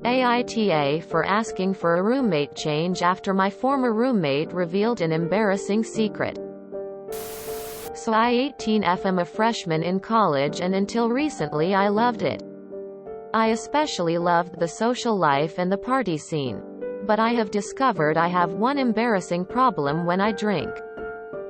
AITA for asking for a roommate change after my former roommate revealed an embarrassing secret. So I 18F am a freshman in college, and until recently I loved it. I especially loved the social life and the party scene. But I have discovered I have one embarrassing problem when I drink.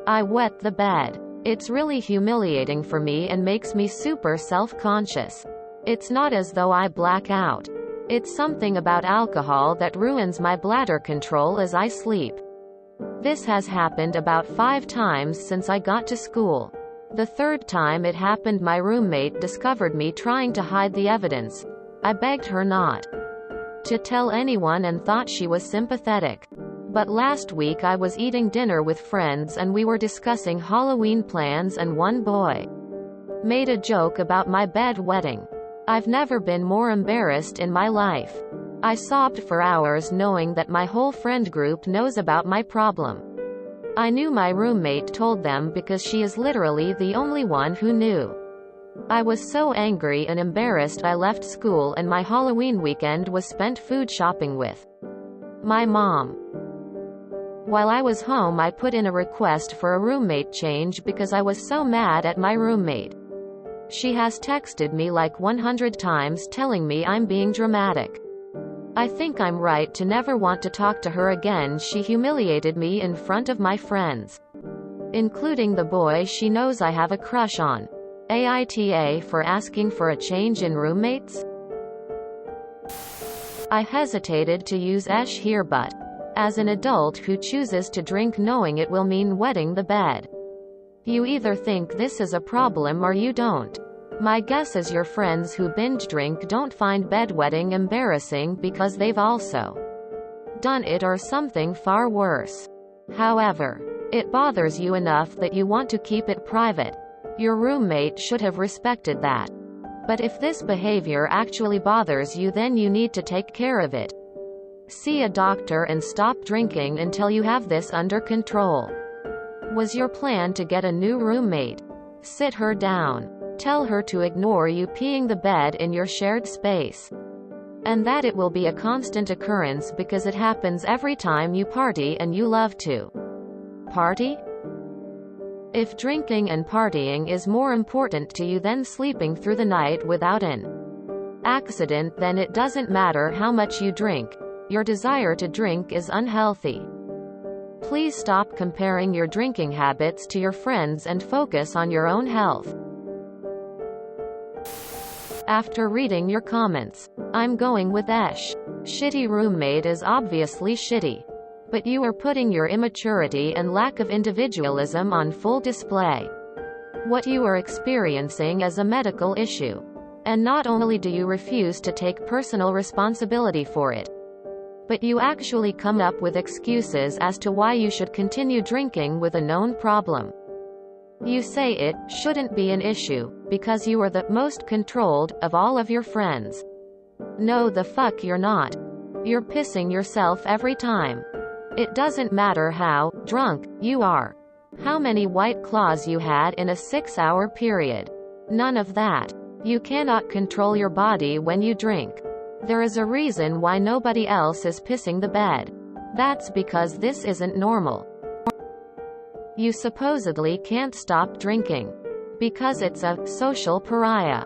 I wet the bed. It's really humiliating for me and makes me super self-conscious. It's not as though I black out. It's something about alcohol that ruins my bladder control as I sleep. This has happened about 5 times since I got to school. The third time it happened, my roommate discovered me trying to hide the evidence. I begged her not to tell anyone and thought she was sympathetic. But last week I was eating dinner with friends and we were discussing Halloween plans, and one boy made a joke about my bed wetting. I've never been more embarrassed in my life. I sobbed for hours knowing that my whole friend group knows about my problem. I knew my roommate told them because she is literally the only one who knew. I was so angry and embarrassed I left school, and my Halloween weekend was spent food shopping with my mom. While I was home, I put in a request for a roommate change because I was so mad at my roommate. She has texted me like 100 times telling me I'm being dramatic. I think I'm right to never want to talk to her again. She humiliated me in front of my friends, including the boy she knows I have a crush on. AITA for asking for a change in roommates? I hesitated to use ASH here, but as an adult who chooses to drink knowing it will mean wetting the bed, you either think this is a problem or you don't. My guess is your friends who binge drink don't find bedwetting embarrassing because they've also done it or something far worse. However, it bothers you enough that you want to keep it private. Your roommate should have respected that. But if this behavior actually bothers you, then you need to take care of it. See a doctor and stop drinking until you have this under control. Was your plan to get a new roommate? Sit her down. Tell her to ignore you peeing the bed in your shared space, and that it will be a constant occurrence because it happens every time you party, and you love to party. If drinking and partying is more important to you than sleeping through the night without an accident, then it doesn't matter how much you drink. Your desire to drink is unhealthy. Please stop comparing your drinking habits to your friends and focus on your own health. After reading your comments, I'm going with Esh. Shitty roommate is obviously shitty. But you are putting your immaturity and lack of individualism on full display. What you are experiencing is a medical issue. And not only do you refuse to take personal responsibility for it, but you actually come up with excuses as to why you should continue drinking with a known problem. You say it shouldn't be an issue because you are the most controlled of all of your friends. No, the fuck you're not. You're pissing yourself every time. It doesn't matter how drunk you are, how many White Claws you had in a 6-hour period. None of that. You cannot control your body when you drink. There is a reason why nobody else is pissing the bed. That's because this isn't normal. You supposedly can't stop drinking because it's a social pariah.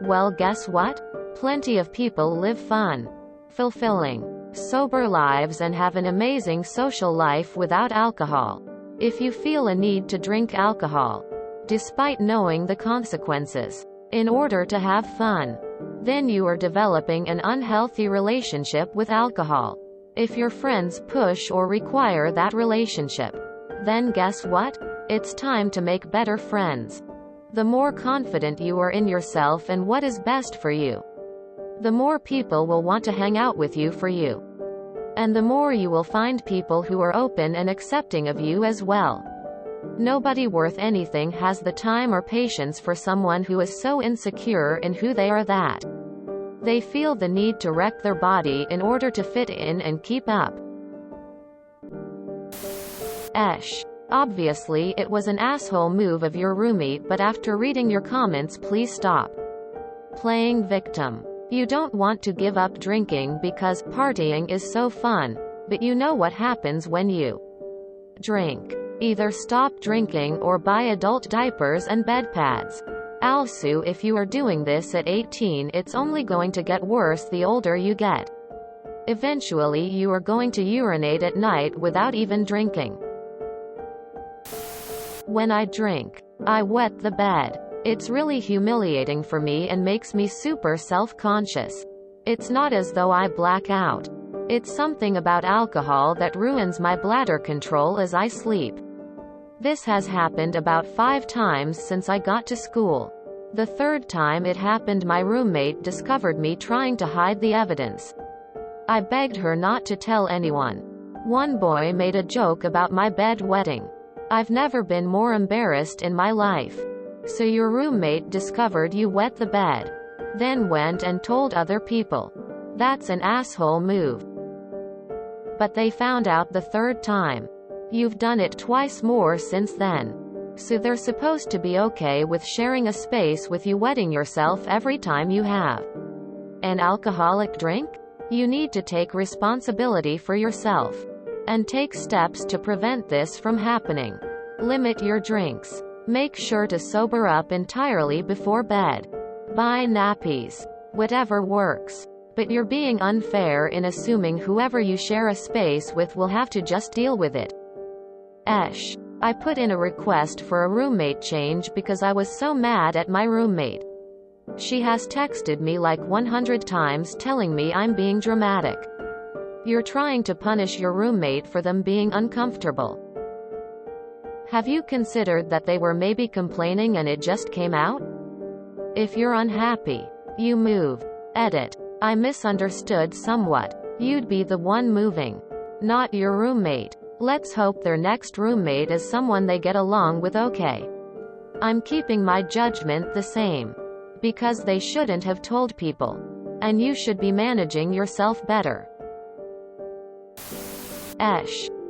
Well, guess what? Plenty of people live fun, fulfilling, sober lives and have an amazing social life without alcohol. If you feel a need to drink alcohol, despite knowing the consequences, in order to have fun, then you are developing an unhealthy relationship with alcohol. If your friends push or require that relationship, then guess what? It's time to make better friends. The more confident you are in yourself and what is best for you, the more people will want to hang out with you for you. And the more you will find people who are open and accepting of you as well. Nobody worth anything has the time or patience for someone who is so insecure in who they are that they feel the need to wreck their body in order to fit in and keep up. Esh. Obviously it was an asshole move of your roommate, but after reading your comments, please stop playing victim. You don't want to give up drinking because partying is so fun, but you know what happens when you drink. Either stop drinking or buy adult diapers and bed pads. Also, if you are doing this at 18, it's only going to get worse the older you get. Eventually you are going to urinate at night without even drinking. When I drink, I wet the bed. It's really humiliating for me and makes me super self-conscious. It's not as though I black out. It's something about alcohol that ruins my bladder control as I sleep. This has happened about 5 times since I got to school. The 3rd time it happened, my roommate discovered me trying to hide the evidence. I begged her not to tell anyone. One boy made a joke about my bed wetting. I've never been more embarrassed in my life. So your roommate discovered you wet the bed, then went and told other people. That's an asshole move. But they found out the 3rd time. You've done it twice more since then. So they're supposed to be okay with sharing a space with you wetting yourself every time you have an alcoholic drink? You need to take responsibility for yourself and take steps to prevent this from happening. Limit your drinks. Make sure to sober up entirely before bed. Buy nappies. Whatever works. But you're being unfair in assuming whoever you share a space with will have to just deal with it. I put in a request for a roommate change because I was so mad at my roommate. She has texted me like 100 times telling me I'm being dramatic. You're trying to punish your roommate for them being uncomfortable. Have you considered that they were maybe complaining and it just came out? If you're unhappy, you move. Edit. I misunderstood somewhat. You'd be the one moving, not your roommate. Let's hope their next roommate is someone they get along with okay. I'm keeping my judgment the same. Because they shouldn't have told people. And you should be managing yourself better.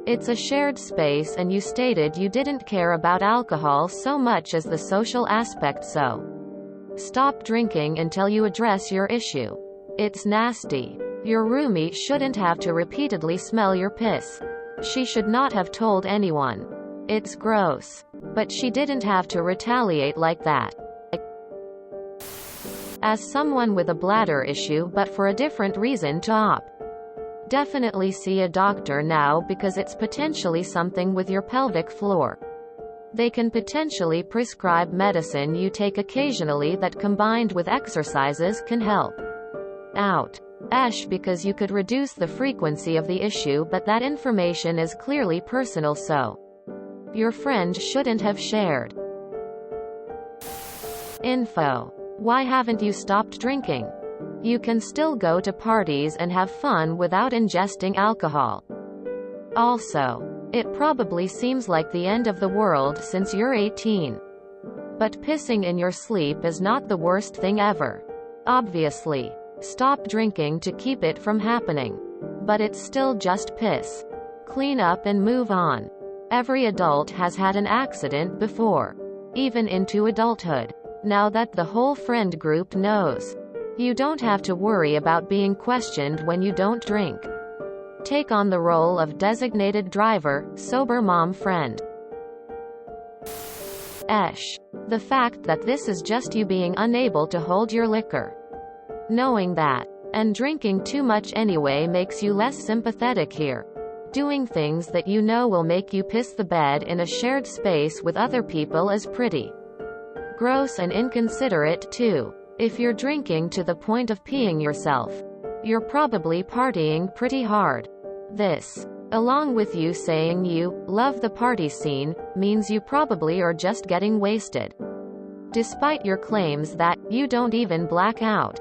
It's a shared space and you stated you didn't care about alcohol so much as the social aspect, so stop drinking until you address your issue. It's nasty. Your roomie shouldn't have to repeatedly smell your piss. She should not have told anyone. It's gross. But she didn't have to retaliate like that. As someone with a bladder issue but for a different reason to op. Definitely see a doctor now because it's potentially something with your pelvic floor. They can potentially prescribe medicine you take occasionally that combined with exercises can help out. Because you could reduce the frequency of the issue, but that information is clearly personal, so your friend shouldn't have shared. Info. Why haven't you stopped drinking? You can still go to parties and have fun without ingesting alcohol. Also, it probably seems like the end of the world since you're 18. But pissing in your sleep is not the worst thing ever. Obviously, stop drinking to keep it from happening. But it's still just piss. Clean up and move on. Every adult has had an accident before. Even into adulthood. Now that the whole friend group knows. You don't have to worry about being questioned when you don't drink. Take on the role of designated driver, sober mom friend. The fact that this is just you being unable to hold your liquor. Knowing that, and drinking too much anyway makes you less sympathetic here. Doing things that you know will make you piss the bed in a shared space with other people is pretty gross and inconsiderate too. If you're drinking to the point of peeing yourself, you're probably partying pretty hard. This, along with you saying you love the party scene, means you probably are just getting wasted. Despite your claims that you don't even black out.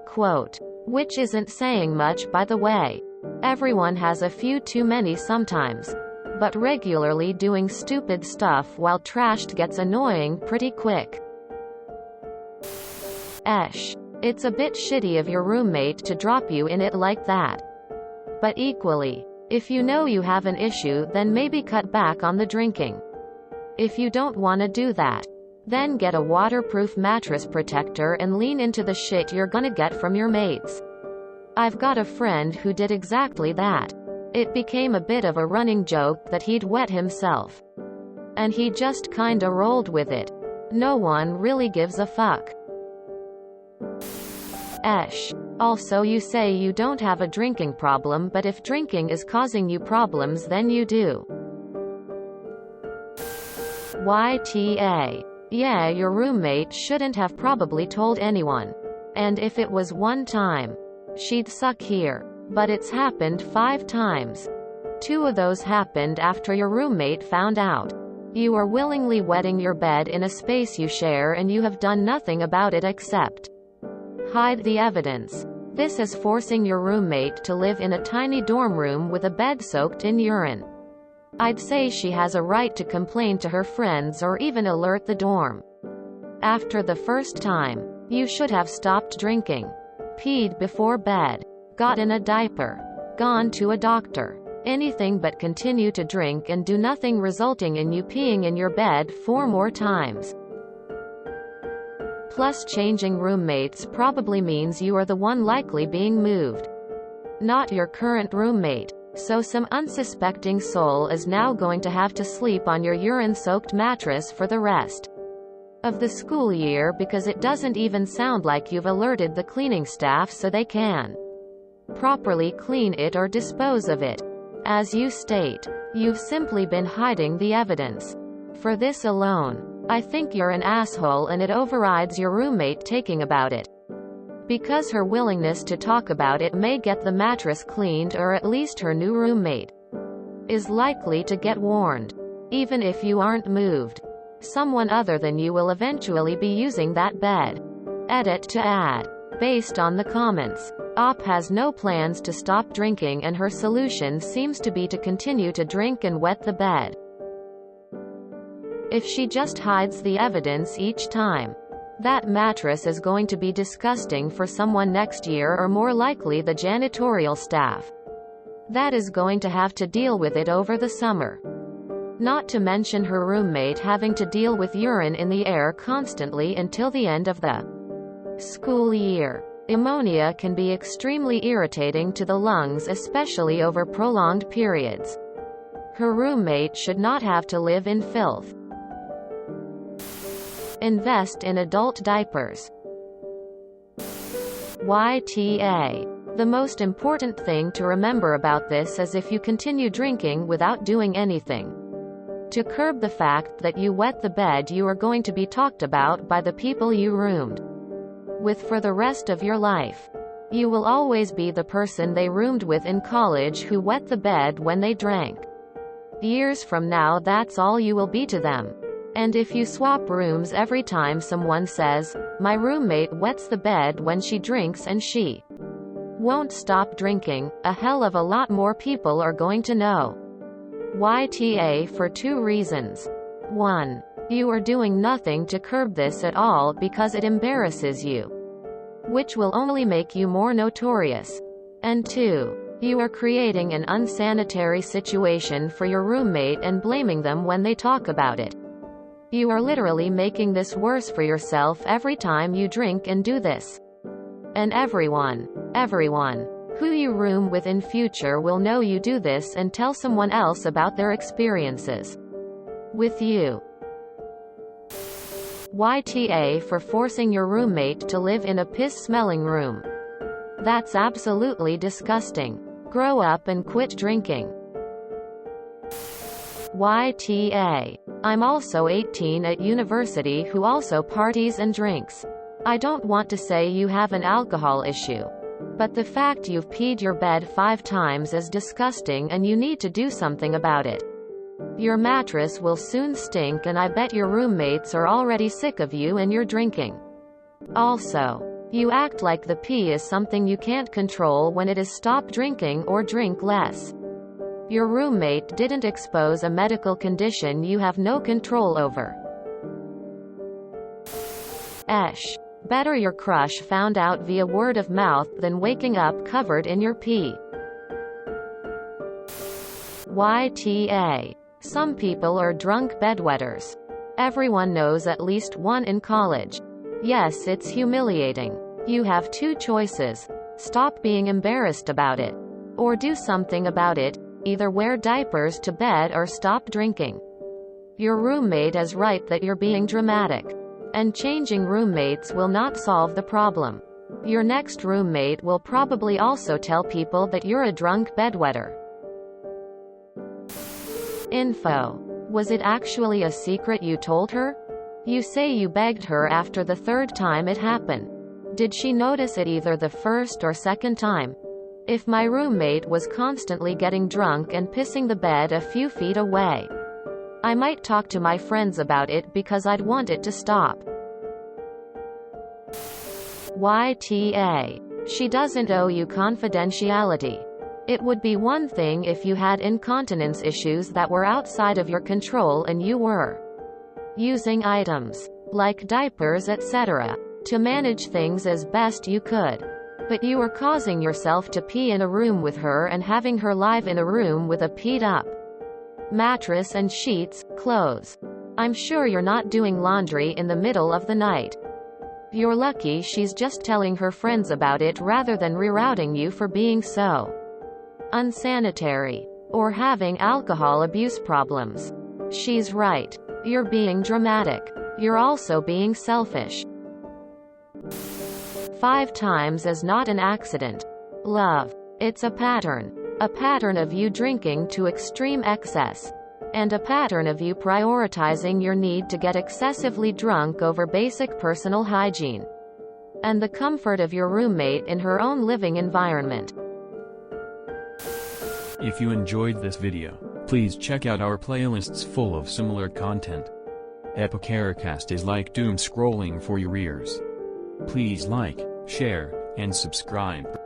Quote. Which isn't saying much, by the way. Everyone has a few too many sometimes. But regularly doing stupid stuff while trashed gets annoying pretty quick. It's a bit shitty of your roommate to drop you in it like that. But equally, if you know you have an issue, then maybe cut back on the drinking. If you don't want to do that, Then get a waterproof mattress protector and lean into the shit you're gonna get from your mates. I've got a friend who did exactly that. It became a bit of a running joke that he'd wet himself. And he just kinda rolled with it. No one really gives a fuck. Also, you say you don't have a drinking problem, but if drinking is causing you problems, then you do. YTA. Yeah, your roommate shouldn't have probably told anyone. And if it was one time, she'd suck here. But it's happened 5 times. 2 of those happened after your roommate found out. You are willingly wetting your bed in a space you share, and you have done nothing about it except hide the evidence. This is forcing your roommate to live in a tiny dorm room with a bed soaked in urine. I'd say she has a right to complain to her friends or even alert the dorm. After the first time, you should have stopped drinking, peed before bed, got in a diaper, gone to a doctor. Anything but continue to drink and do nothing, resulting in you peeing in your bed 4 more times. Plus, changing roommates probably means you are the one likely being moved, not your current roommate. So some unsuspecting soul is now going to have to sleep on your urine-soaked mattress for the rest of the school year, because it doesn't even sound like you've alerted the cleaning staff so they can properly clean it or dispose of it. As you state, you've simply been hiding the evidence. For this alone, I think you're an asshole, and it overrides your roommate taking about it. Because her willingness to talk about it may get the mattress cleaned, or at least her new roommate is likely to get warned. Even if you aren't moved, someone other than you will eventually be using that bed. Edit to add. Based on the comments, Op has no plans to stop drinking, and her solution seems to be to continue to drink and wet the bed. If she just hides the evidence each time, that mattress is going to be disgusting for someone next year, or more likely the janitorial staff that is going to have to deal with it over the summer. Not to mention her roommate having to deal with urine in the air constantly until the end of the school year. Ammonia can be extremely irritating to the lungs, especially over prolonged periods. Her roommate should not have to live in filth. Invest in adult diapers. YTA. The most important thing to remember about this is if you continue drinking without doing anything to curb the fact that you wet the bed, you are going to be talked about by the people you roomed with for the rest of your life. You will always be the person they roomed with in college who wet the bed when they drank. Years from now, that's all you will be to them. And if you swap rooms every time someone says, "My roommate wets the bed when she drinks and she won't stop drinking," a hell of a lot more people are going to know. YTA for 2 reasons. 1. You are doing nothing to curb this at all because it embarrasses you, which will only make you more notorious. And 2. You are creating an unsanitary situation for your roommate and blaming them when they talk about it. You are literally making this worse for yourself every time you drink and do this. And everyone who you room with in future will know you do this and tell someone else about their experiences with you. YTA for forcing your roommate to live in a piss-smelling room. That's absolutely disgusting. Grow up and quit drinking. YTA. I'm also 18 at university who also parties and drinks. I don't want to say you have an alcohol issue, but the fact you've peed your bed 5 times is disgusting, and you need to do something about it. Your mattress will soon stink, and I bet your roommates are already sick of you and your drinking. Also, you act like the pee is something you can't control when it is stop drinking or drink less. Your roommate didn't expose a medical condition you have no control over. Better your crush found out via word of mouth than waking up covered in your pee. YTA. Some people are drunk bedwetters. Everyone knows at least one in college. Yes, it's humiliating. You have two choices. Stop being embarrassed about it. Or do something about it, either wear diapers to bed or stop drinking. Your roommate is right that you're being dramatic. And changing roommates will not solve the problem. Your next roommate will probably also tell people that you're a drunk bedwetter. Info. Was it actually a secret you told her? You say you begged her after the third time it happened. Did she notice it either the first or second time? If my roommate was constantly getting drunk and pissing the bed a few feet away, I might talk to my friends about it because I'd want it to stop. YTA. She doesn't owe you confidentiality. It would be one thing if you had incontinence issues that were outside of your control and you were using items like diapers, etc., to manage things as best you could. But you were causing yourself to pee in a room with her and having her live in a room with a peed up mattress and sheets, clothes. I'm sure you're not doing laundry in the middle of the night. You're lucky she's just telling her friends about it rather than rerouting you for being so unsanitary or having alcohol abuse problems. She's right. You're being dramatic. You're also being selfish. 5 times is not an accident. Love. It's a pattern. A pattern of you drinking to extreme excess. And a pattern of you prioritizing your need to get excessively drunk over basic personal hygiene. And the comfort of your roommate in her own living environment. If you enjoyed this video, please check out our playlists full of similar content. AmITheAsshole is like doom scrolling for your ears. Please like, share, and subscribe.